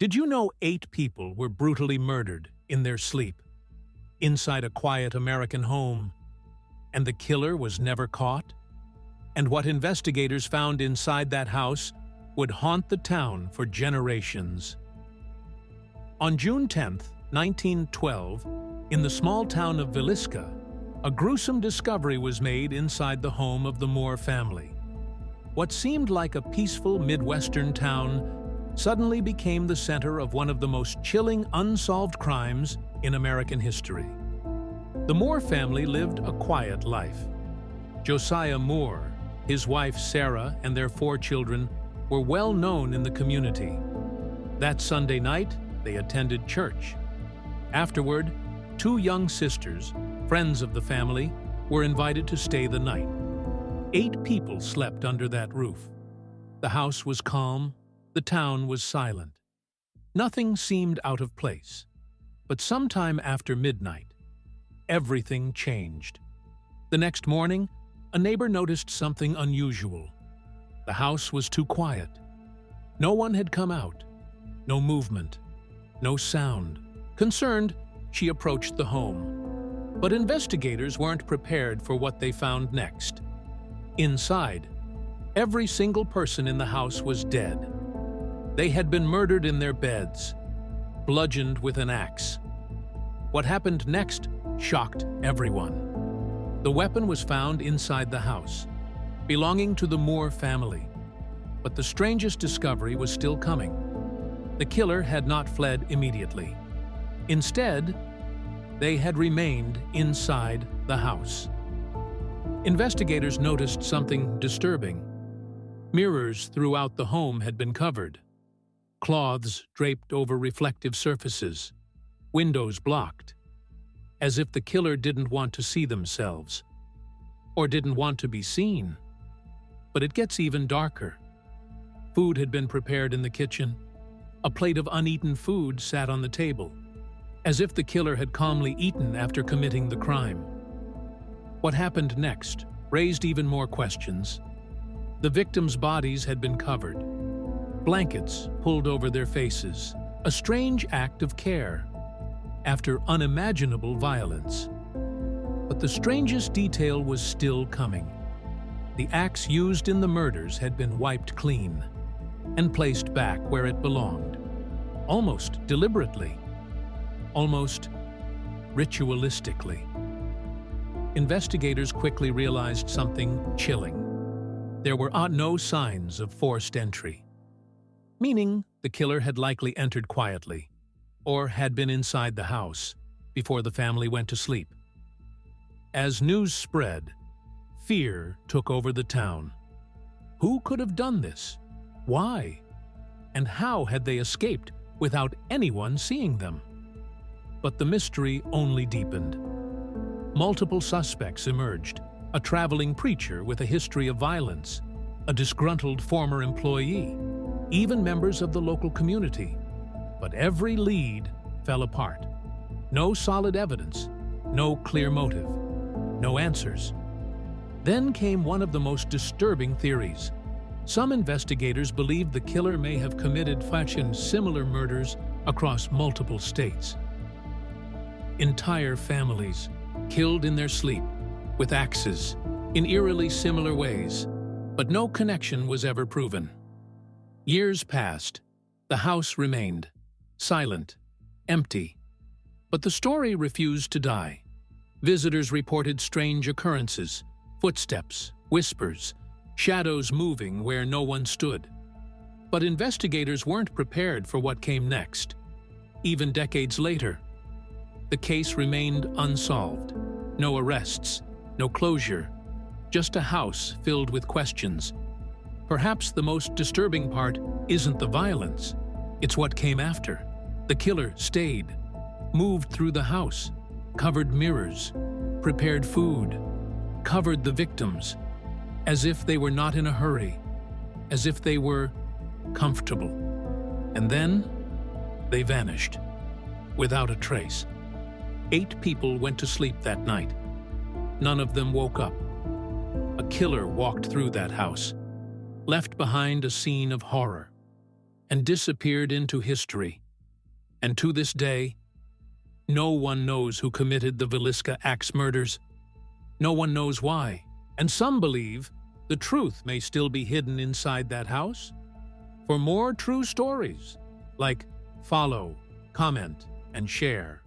Did you know 8 people were brutally murdered in their sleep, inside a quiet American home, and the killer was never caught? And what investigators found inside that house would haunt the town for generations. On June 10, 1912, in the small town of Villisca, a gruesome discovery was made inside the home of the Moore family. What seemed like a peaceful Midwestern town suddenly became the center of one of the most chilling unsolved crimes in American history. The Moore family lived a quiet life. Josiah Moore, his wife Sarah, and their 4 children were well known in the community. That Sunday night, they attended church. Afterward, 2 young sisters, friends of the family, were invited to stay the night. 8 people slept under that roof. The house was calm. The town was silent. Nothing seemed out of place. But sometime after midnight, everything changed. The next morning, a neighbor noticed something unusual. The house was too quiet. No one had come out. No movement. No sound. Concerned, she approached the home. But investigators weren't prepared for what they found next. Inside, every single person in the house was dead. They had been murdered in their beds, bludgeoned with an axe. What happened next shocked everyone. The weapon was found inside the house, belonging to the Moore family. But the strangest discovery was still coming. The killer had not fled immediately. Instead, they had remained inside the house. Investigators noticed something disturbing. Mirrors throughout the home had been covered. Cloths draped over reflective surfaces. Windows blocked. As if the killer didn't want to see themselves. Or didn't want to be seen. But it gets even darker. Food had been prepared in the kitchen. A plate of uneaten food sat on the table, as if the killer had calmly eaten after committing the crime. What happened next raised even more questions. The victims' bodies had been covered, blankets pulled over their faces, a strange act of care, after unimaginable violence. But the strangest detail was still coming. The axe used in the murders had been wiped clean and placed back where it belonged, almost deliberately, almost ritualistically. Investigators quickly realized something chilling. There were no signs of forced entry, meaning the killer had likely entered quietly or had been inside the house before the family went to sleep. As news spread, fear took over the town. Who could have done this? Why? And how had they escaped without anyone seeing them? But the mystery only deepened. Multiple suspects emerged: a traveling preacher with a history of violence, a disgruntled former employee, even members of the local community. But every lead fell apart. No solid evidence, no clear motive, no answers. Then came one of the most disturbing theories. Some investigators believed the killer may have committed similar murders across multiple states. Entire families killed in their sleep, with axes, in eerily similar ways, but no connection was ever proven. Years passed. The house remained silent, empty. But the story refused to die. Visitors reported strange occurrences: footsteps, whispers, shadows moving where no one stood. But investigators weren't prepared for what came next. Even decades later, the case remained unsolved. No arrests, no closure, just a house filled with questions. Perhaps the most disturbing part isn't the violence, it's what came after. The killer stayed, moved through the house, covered mirrors, prepared food, covered the victims, as if they were not in a hurry, as if they were comfortable. And then they vanished, without a trace. 8 people went to sleep that night. None of them woke up. A killer walked through that house, left behind a scene of horror. and disappeared into history. And to this day, no one knows who committed the Villisca Axe Murders. No one knows why. And some believe the truth may still be hidden inside that house. For more true stories, follow, comment, and share.